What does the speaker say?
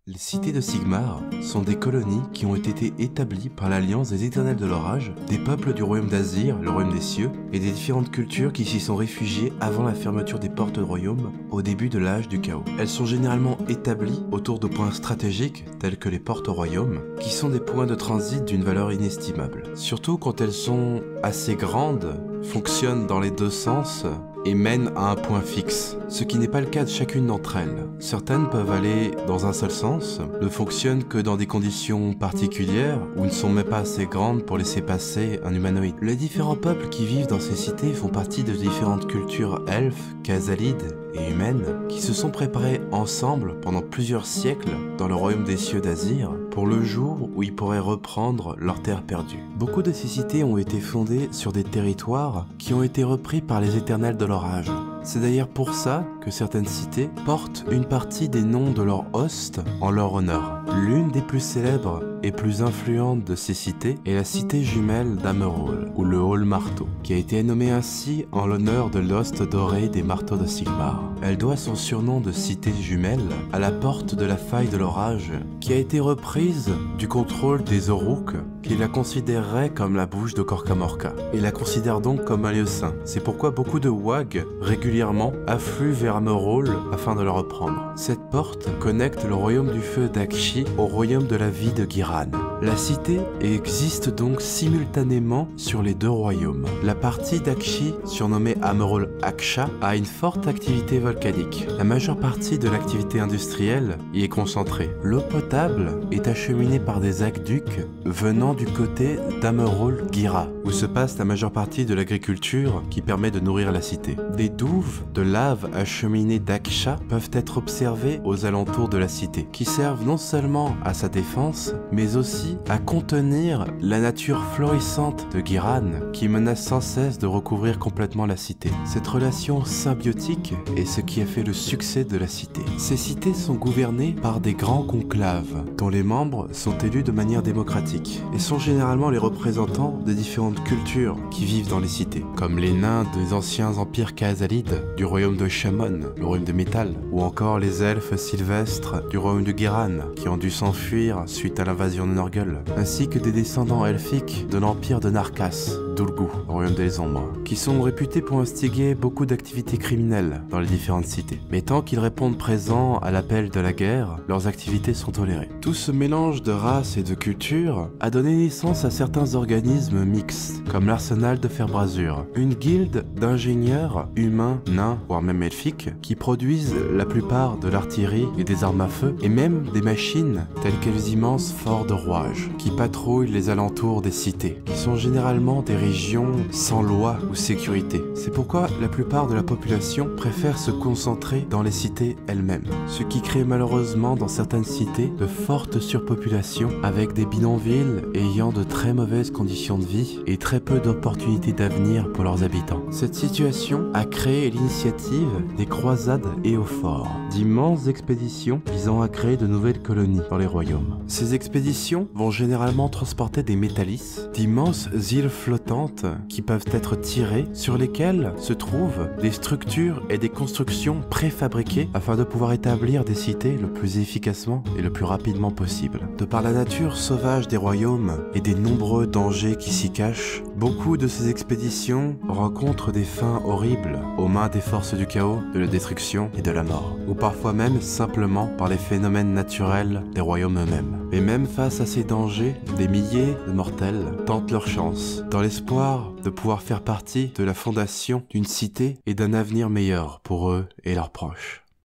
Les cités de Sigmar sont des colonies qui ont été établies par l'alliance des éternels de l'orage, des peuples du royaume d'Azir, le royaume des cieux, et des différentes cultures qui s'y sont réfugiées avant la fermeture des portes de royaume au début de l'âge du chaos. Elles sont généralement établies autour de points stratégiques tels que les portes au royaume, qui sont des points de transit d'une valeur inestimable. Surtout quand elles sont assez grandes, fonctionnent dans les deux sens, et mènent à un point fixe, ce qui n'est pas le cas de chacune d'entre elles. Certaines peuvent aller dans un seul sens, ne fonctionnent que dans des conditions particulières ou ne sont même pas assez grandes pour laisser passer un humanoïde. Les différents peuples qui vivent dans ces cités font partie de différentes cultures elfes, khazalides et humaines qui se sont préparées ensemble pendant plusieurs siècles dans le royaume des cieux d'Azir pour le jour où ils pourraient reprendre leur terre perdue. Beaucoup de ces cités ont été fondées sur des territoires qui ont été repris par les éternels de l'orage. C'est d'ailleurs pour ça que certaines cités portent une partie des noms de leurs hosts en leur honneur. L'une des plus célèbres et plus influente de ces cités est la cité jumelle d'Amerol, ou le Hall Marteau, qui a été nommée ainsi en l'honneur de l'hoste doré des marteaux de Sigmar. Elle doit son surnom de cité jumelle à la porte de la faille de l'orage, qui a été reprise du contrôle des Oruk, qui la considéreraient comme la bouche de Corcamorca, et la considèrent donc comme un lieu saint. C'est pourquoi beaucoup de Wag, régulièrement, affluent vers Amerol afin de la reprendre. Cette porte connecte le royaume du feu d'Akshi au royaume de la vie de Giran. La cité existe donc simultanément sur les deux royaumes. La partie d'Akshi, surnommée Amerol Aksha, a une forte activité volcanique. La majeure partie de l'activité industrielle y est concentrée. L'eau potable est acheminée par des aqueducs venant du côté d'Amerol Gira, où se passe la majeure partie de l'agriculture qui permet de nourrir la cité. Des douves de lave acheminées d'Aksha peuvent être observées aux alentours de la cité, qui servent non seulement à sa défense, mais aussi à contenir la nature florissante de Giran qui menace sans cesse de recouvrir complètement la cité. Cette relation symbiotique est ce qui a fait le succès de la cité. Ces cités sont gouvernées par des grands conclaves dont les membres sont élus de manière démocratique et sont généralement les représentants des différentes cultures qui vivent dans les cités, comme les nains des anciens empires khazalides du royaume de Shamon, le royaume de métal, ou encore les elfes sylvestres du royaume de Giran qui ont dû s'enfuir suite à l'invasion de Nurgle, ainsi que des descendants elfiques de l'empire de Narkas, Dulgu, le royaume des ombres, qui sont réputés pour instiguer beaucoup d'activités criminelles dans les différentes cités. Mais tant qu'ils répondent présents à l'appel de la guerre, leurs activités sont tolérées. Tout ce mélange de races et de cultures a donné naissance à certains organismes mixtes, comme l'Arsenal de Fer-Brasure, une guilde d'ingénieurs humains, nains, voire même elfiques, qui produisent la plupart de l'artillerie et des armes à feu, et même des machines telles que les immenses forts de rouages, qui patrouillent les alentours des cités, qui sont généralement des régions sans loi ou sécurité. C'est pourquoi la plupart de la population préfère se concentrer dans les cités elles-mêmes, ce qui crée malheureusement dans certaines cités de fortes surpopulations avec des bidonvilles ayant de très mauvaises conditions de vie et très peu d'opportunités d'avenir pour leurs habitants. Cette situation a créé l'initiative des croisades éophores, d'immenses expéditions visant à créer de nouvelles colonies dans les royaumes. Ces expéditions vont généralement transporter des métallis, d'immenses îles flottantes qui peuvent être tirées, sur lesquelles se trouvent des structures et des constructions préfabriquées afin de pouvoir établir des cités le plus efficacement et le plus rapidement possible. De par la nature sauvage des royaumes et des nombreux dangers qui s'y cachent, beaucoup de ces expéditions rencontrent des fins horribles aux mains des forces du chaos, de la destruction et de la mort, ou parfois même simplement par les phénomènes naturels des royaumes eux-mêmes. Mais même face à ces dangers, des milliers de mortels tentent leur chance, dans l'espoir de pouvoir faire partie de la fondation d'une cité et d'un avenir meilleur pour eux et leurs proches.